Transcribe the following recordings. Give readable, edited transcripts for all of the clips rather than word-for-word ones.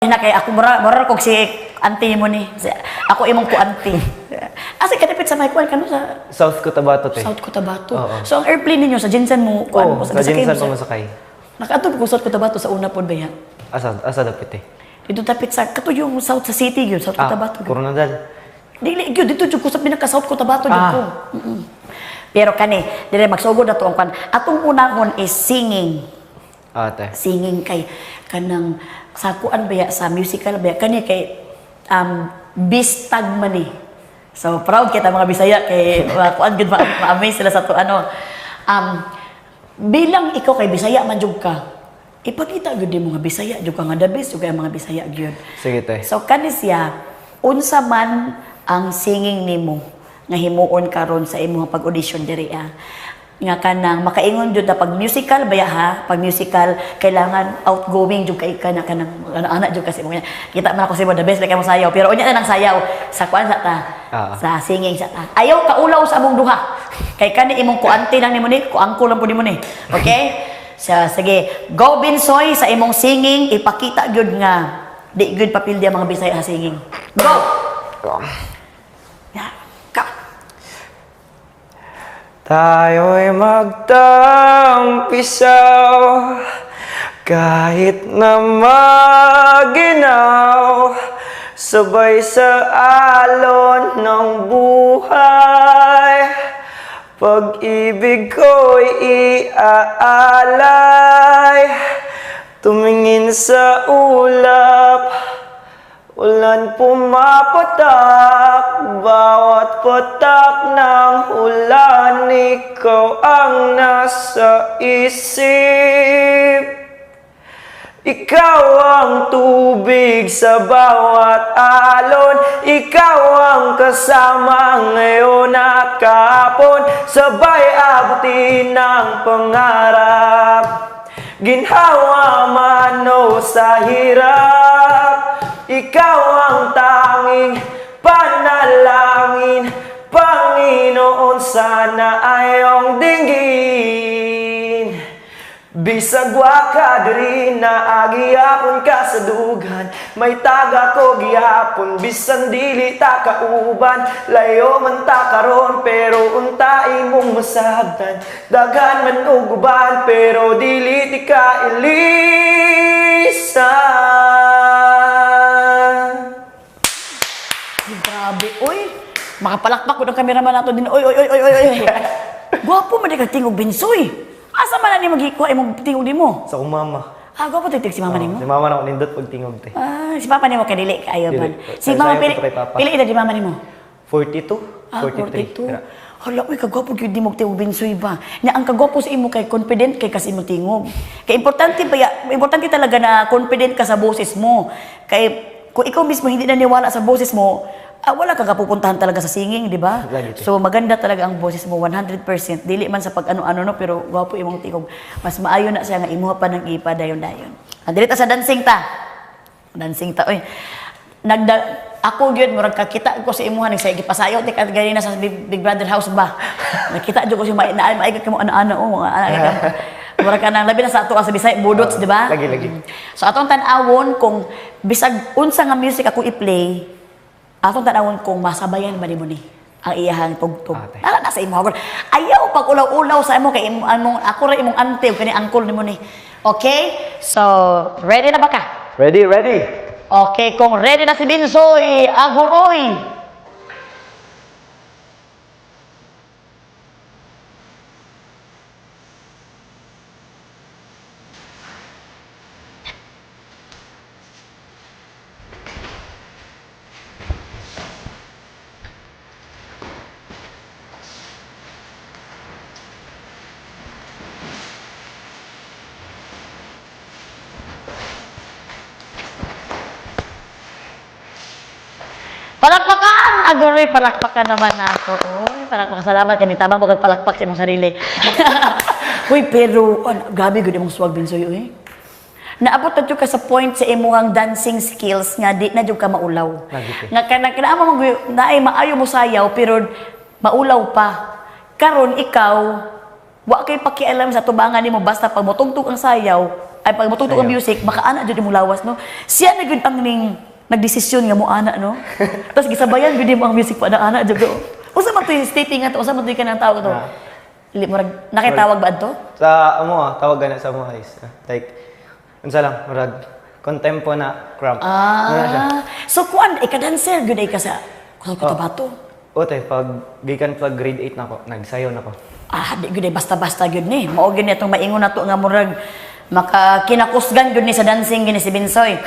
ina kay ako mura kog si auntie mo ni. Ako imong ko auntie. Asa kadipit sa may kuan kano sa South Cotabato te. South Cotabato. Oo. So ang airplane ninyo sa Jinsan mo kuan mo Sa Jinsan pa masakay. Nakatub ko South Cotabato sa una pod ba ya? Asa dapit te. Dito tapit sa kato yung South sa city gyud, South Cotabato. Coronadal. Dili gyud dito jud ko sa pinaka South Cotabato jud ko. Pero kani dire magsugod na to ang kan. Atong unahon is singing. Ate. Singing kay kanang sa kuan baya sa musical baya kani kay bistag man ni. So proud kita mga Bisaya kay kuan gud ma-amaze sila sa to ano. Bilang ikaw kay Bisaya man jud ka. Ipakita gyud mo nga Bisaya jud ka nga the best jud kay mga Bisaya gyud. Sige te. So kani siya unsa man ang singing nimo nga himuon karon sa imong pag-audition diri nga kanang makaingon jud na pag musical baya ha, pag musical kailangan outgoing jud kay kanang ana jud kasi mo kita man ako sa the best like mo sayaw pero unya na nang sayaw sa kuan sa ta sa singing sa ta ayaw kaulaw sa among duha kay kani imong kuante lang nimo ni kuangko lang pud nimo ni okay so sige go Binsoy sa imong singing ipakita gyud nga di gyud papildi ang mga Bisaya sa singing go ya ka Tayo'y magtampisaw kahit na maginaw sabay sa alon ng buhay pag-ibig ko'y iaalay tumingin sa ulap ulan pumapatak, bawat patak ng ulan, ikaw ang nasa isip. Ikaw ang tubig sa bawat alon, ikaw ang kasama ngayon at kahapon, sabay abutin ng pangarap. Ginhawa man o sa hirap, ikaw ang tanging panalangin, Panginoon sana ayong dinggin. Bisag wa ka diri na agihapon ka sa dugan, may taga ko gihapon bisan dili ta kauban, layo man ta karon pero unta imong masabtan, daghan man og uban pero dili ti ka ilisan. Grabe, oy. Makapalakpak ko ng kameraman nato din. Oy. Gwapo man di ka tingog Binsoy. Asa man na ni magikuha imong tingog nimo? Sa akong mama. Gwapo tigtig si mama nimo. Si mama na ako nindot pag tingog te. Si papa nimo kadili kaayo man. Dili. Si mama Sayo ko kay papa. pili edad di mama nimo? 42? 42. Hala, uy, kagwapo gyud di mo tingog Binsoy ba? Na ang kagwapo sa imo kay confident kay kasi mo tingog. Kay importante talaga na confident ka sa boses mo. Kay kung ikaw mismo hindi naniwala sa boses mo, wala kang kapupuntahan talaga sa singing, di ba? So maganda talaga ang boses mo 100%. Dili man sa pag ano-ano no, pero gwapo imong tingog. Mas maayo na siya nga imuha pa ng ipa dayon-dayon. Dili ta sa dancing ta. Dancing ta oy. Ako gyud murag kakita ko sa imuha ning sa gipasayaw ti gani na sa Big Brother house ba. Nakita jud ko si maigag kamo ano-ano murag ka nang labi na sa ato sa Bisaya budots, di ba? Lagi. So atong tan-awon kung bisag unsa nga music ako i-play, atong tan-awon kung masabayan ba nimo ni ang iyahang tugtog. Nala na sa imo. Ayaw pag ulaw-ulaw sa imo kay among ako ra imong auntie kani uncle nimo ni. Okay? So, ready na ba ka? Ready. Okay, kung ready na si Binsoy, aguroy. Palakpakan! Agoy, palakpakan naman ako. Uy, palakpakan. Salamat kami. Tama mo palakpak sa imong sarili. Uy, pero, gabi gud imong swag Binsoy, uy. Naabot na ka sa point sa imong dancing skills nga di na jud ka maulaw. Nga kanang naay maayo mo sayaw pero maulaw pa. Karon ikaw wa kay pakialam sa tubangan nimo basta pag motugtog ang sayaw ay pag matugtog ang Ayaw. music, baka ana jud mo lawas, no? Siya na gud ang ning nagdesisyon nga mo ana, no? Tapos gisabayan gud mo ang music pa na ana jud. Usa man to stating ato, usa man to kanang tawag to. Murag nakitawag ba adto? Sa tawag gana sa mga is. Like, unsa lang, murag, contempo na cramp. Ano na siya? So kuan ika-dancer gud ay ka sa Cotabato. Ote, pag gikan pag grade 8 na ako, nagsayaw na ako. Di gud ay basta-basta gud ni. Mao gid ni atong maingon nato nga murag makakinakusgan gud ni sa dancing gini si Binsoy.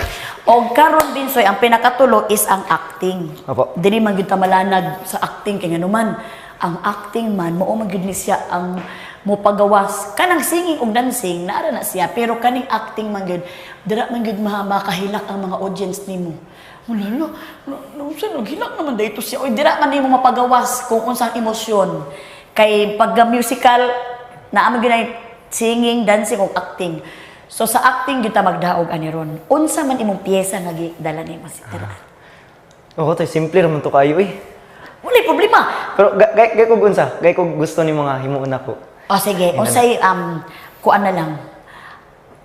Og karon Binsoy ang pinakatulo is ang acting. Opo. Dili man gyud ta malanag sa acting kay nganuman ang acting man mao man gyud ni siya ang mopagawas kanang singing og dancing naara na siya pero kaning acting man gyud dira man gyud makahilak ang mga audience nimo. Wala no, sa naghilak naman dito siya. Oy, dira man nimo mapagawas kung unsang emosyon. Kay pag musical na amo gyud singing, dancing ug acting. So sa acting gyud ta magdaog ani ron. Unsa man imong piyesa nga gidala nimo si dira? Oo, tay simple raman to kayo eh. Wala problema. Pero gay ko unsa, gay ko gusto ni mga himuon ako. O sige, unsay kuan na lang.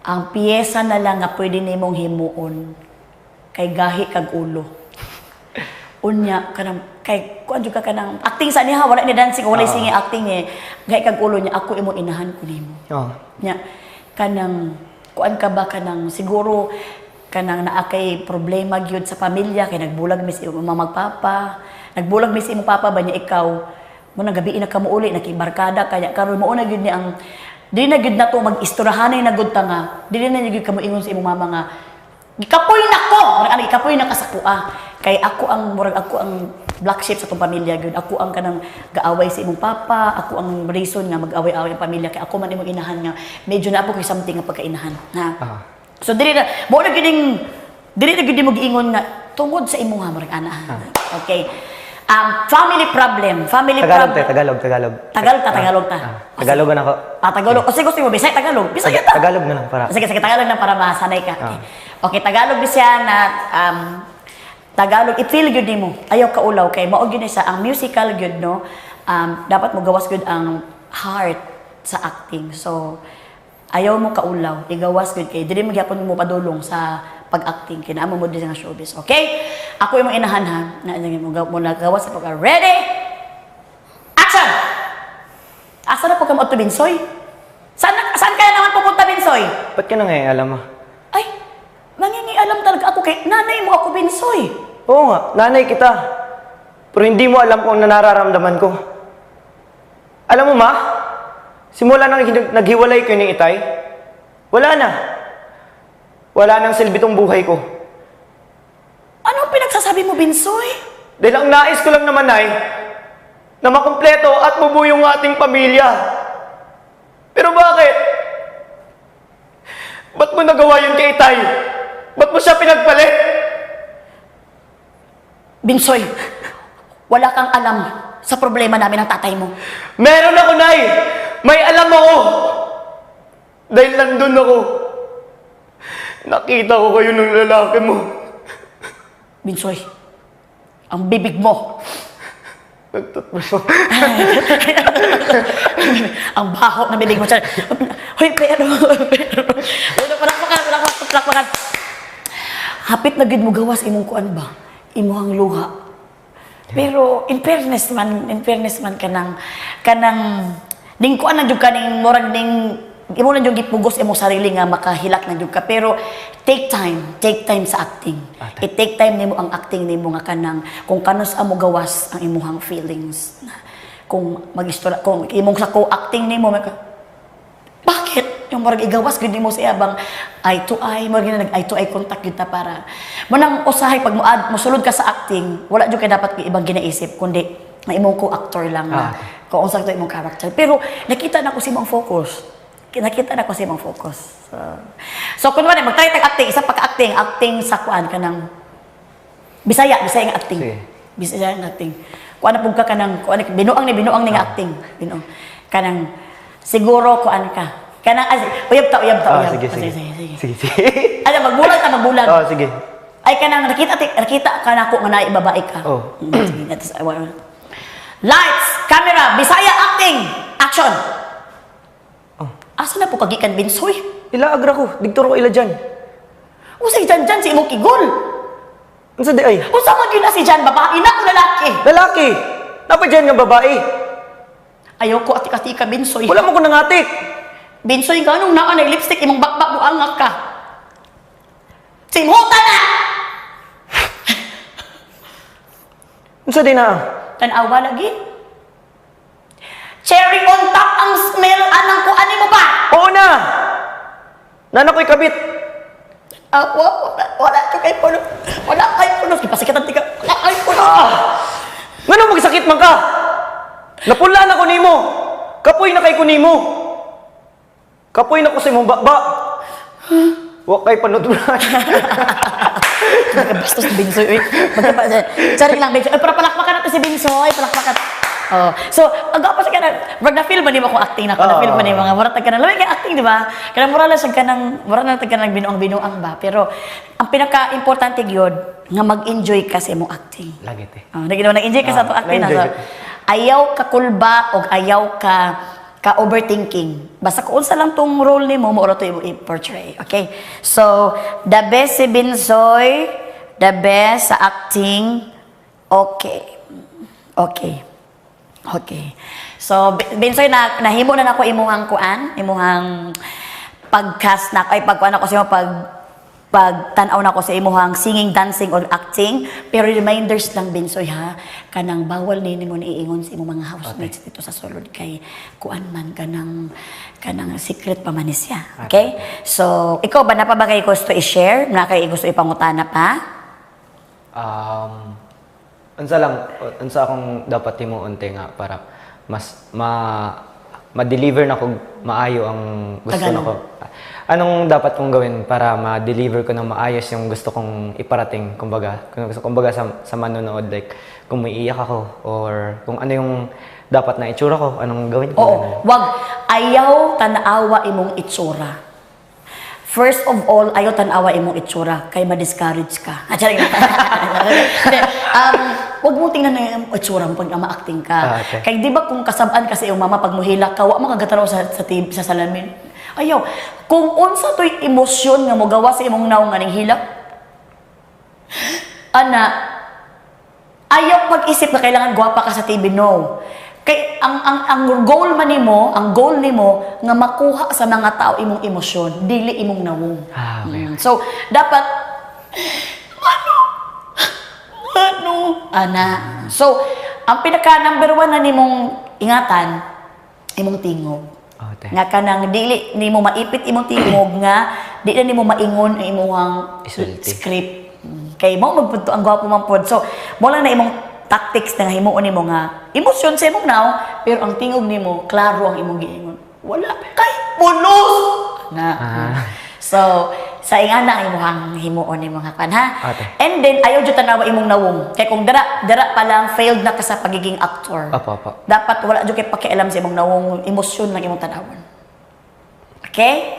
Ang piyesa na lang nga pwede nimong himuon kay gahi kag ulo. Unya kanang kay kuan jud ka kanang acting sa niya wala ni dancing wala singing acting eh. Gahi kag ulo niya ako imo inahan ko nimo. Oo. Nya kanang kuan ka ba kanang siguro kanang naa kay problema gyud sa pamilya kay nagbulag mi si imong magpapa. Nagbulag mi si imong papa ba niya ikaw mo nang gabi na kamo uli nakibarkada kaya karon mo na gyud ni ang dili na gyud nato mag-istoryahanay na gud ta nga dili na gyud kamo ingon sa imong mama nga gikapoy na ko ano gikapoy na kasakua kay ako ang murag ako ang black sheep sa tong pamilya gyud ako ang kanang gaaway sa imong papa ako ang reason nga mag-away-away ang pamilya kay ako man imong inahan nga medyo na ako kay something nga pagkainahan ha so dili na mo na gyud mo giingon nga tungod sa imong murag ana okay. Family problem. Tagalog. Tagalog ta. Tagalog na ako. Tagalog. O sige, mo Bisaya Tagalog. Bisaya ta. Tagalog na lang para. Sige, Tagalog na para masanay ka. Okay, Tagalog siya na Tagalog i-feel gyud nimo. Ayaw ka ulaw kay mao gyud sa ang musical gyud no. Dapat mo gawas gyud ang heart sa acting. So ayaw mo kaulaw, igawas gyud kay dili magyapon mo padulong sa pag-acting kinaamo mo din sa showbiz. Okay? Ako imong inahan ha. Na mo nagawas sa pag ready? Action! Asa na po ka mo Binsoy? Saan kaya naman pupunta Binsoy? Ba't ka na ngayon alam mo? Ay, mangingialam talaga ako kay nanay mo ako Binsoy. Oo nga, nanay kita. Pero hindi mo alam kung ano nararamdaman ko. Alam mo ma, simula nang naghiwalay ko ni Itay, wala na. Wala nang silbi tong buhay ko. Anong pinagsasabi mo Binsoy? Dahil ang nais ko lang naman ay na makumpleto at mabuo yung ating pamilya. Pero bakit? Ba't mo nagawa yun kay Itay? Ba't mo siya pinagpalit? Binsoy, wala kang alam sa problema namin ng tatay mo. Meron ako, Nay! May alam ako! Dahil nandun ako. Nakita ko kayo ng lalaki mo. Binsoy, ang bibig mo. Nagtutbasok. Ang baho na bibig mo. Hoy, pero. Palakpakan. Hapit na gid mo gawas imong kuan ba? Imuhang luha. Pero in fairness man kanang ning kuan na jud kaning murag ning imo na jud gipugos imong sarili nga makahilak na jud ka pero take time sa acting. I-take time nimo ang acting nimo nga kanang kung kanos amo gawas ang imuhang feelings. Kung magistorya kung imong sa co-acting nimo bakit yung murag igawas gud nimo sa iyang eye to eye mo gina nag eye to eye contact gyud ta para manang usahay pag mosulod ka sa acting wala jud kay dapat ibang ginaisip kundi na imong co-actor lang na kung unsa to imong character pero nakita na ko si imong focus so kunwari magtry tag acting isa acting sa kuan kanang Bisaya nga acting sige. Bisaya nga acting kuan na pug ka kanang kuan binuang ni nga acting binuang kanang siguro kuan ka kanang uyab ta Sige. ano magbulag Oh, sige. ay kanang nakita ka na ko nga naay babae ka Oh. Sige, lights camera Bisaya acting action asa na po kagikan Binsoy Ilaagra ko. Digturo ko ila dyan. Usay dyan si imong kigol. Ano sa di ay? Usa man yun na si Jan, babae na o lalaki. Lalaki! Dapat dyan nga babae. Ayaw ko atik-atik ka, Binsoy. Wala mo ko nangatik. Binsoy, ganong naa na lipstick, imong bakbak mo angak ka. Simuta na! Ano sa di na? Tanawa lagi. Cherry on top ang smell, anang ko, ani mo ba? Oo na! Nana ko'y kabit. Wala ka kay puno. Wala kay puno. Ipasikitan tika. Wala kay puno. Ngano magsakit man ka? Napula na ko nimo. Kapoy na kay ko nimo. Kapoy na ko sa imong bakba. Wa kay panutulan. Bastos si Binsoy. Sorry lang, Binsoy. Ay, para palakpakan natin si Binsoy. Palakpakan. Oh. So, ang gapa sa kanang, na-feel ba ni mo kung acting na ako? Na-feel ba ni mga mura tag kanang, lamig acting, di ba? Kanang mura lang sa kanang, mura lang tag kanang binuang-binuang ba? Pero, ang pinaka-importante yun, nga mag-enjoy ka sa imong acting. Lagi te. Oh, nag-enjoy ka sa itong acting na. na-enjoy So, ayaw ka kulba o ayaw ka overthinking. Basta kung unsa lang tong role nimo mo to i-portray. Okay? So, the best si Binsoy, the best sa acting. Okay. Okay. Okay. So, Binsoy, nahimo na nako imuhang kuan, imuhang pagcast na ay pagkuan ako sa pagtanaw na ko sa imuhang singing, dancing or acting, pero reminders lang, Binsoy, ha, kanang bawal nimo iingon sa imong mga housemates dito sa sulod kay kuan man kanang secret pa man siya. Okay? So, ikaw ba napabagay gusto i-share? Na kay gusto ipangutana pa? Unsa lang, unsa akong dapat himuon te nga para mas ma-deliver na ko maayo ang gusto Tagalog. nako. Anong dapat kong gawin para ma-deliver ko ng maayos yung gusto kong iparating, kumbaga sa manonood, like kung may iyak ako or kung ano yung dapat na itsura ko, anong gawin ko? Oo. Wag ayaw tanawa imong itsura. First of all, ayaw tanawa imong itsura kay ma-discourage ka. Charing. Wag mo tingnan na yung itsura mo pag ma-acting ka. Okay. Kay di ba kung kasabaan kasi yung mama pag muhila ka, wa mo kagatanaw sa salamin. Ayaw. Kung unsa to'y emosyon nga mo gawa sa imong naong nga ning hilak, ana, ayaw pag-isip na kailangan gwapa ka sa TV, no. Kay ang goal man nimo, ang goal nimo nga makuha sa mga tao imong emosyon, dili imong nawong. Okay. So dapat ano ana. So ang pinaka number 1 na nimong ingatan imong tingog. Okay. Nga kanang dili nimo maipit imong tingog nga di na nimo maingon ang imong Isulti. script. Kay mo magpunto ang gwapo man pod. So mo lang na imong tactics na himuon nimo nga emosyon sa imong now, pero ang tingog nimo klaro ang imong giingon. Wala kay pulos na. So sa ingana imong himuon nimo nga kan ha. Okay. And then ayaw jud tanawa imong nawong. Kay kung dara pa lang failed na ka sa pagiging actor. Apo. Dapat wala jud kay pakialam sa imong nawong, emosyon lang imong tanawon. Okay?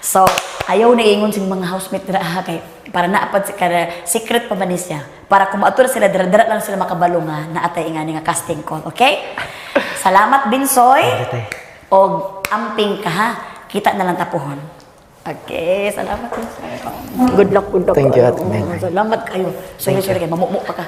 So, ayaw na ingon sa mga housemate dira ha kay para naapad si kada secret pa man siya. Para kung maatur sila dira lang sila makabalo nga naatay ingani nga casting call, okay? Salamat Binsoy. Og amping ka ha. Kita na lang tapuhon. Okay, salamat Binsoy. Good luck. Thank you, Ate Meng. Salamat kayo. Sorry kayo, mamukmuk pa ka.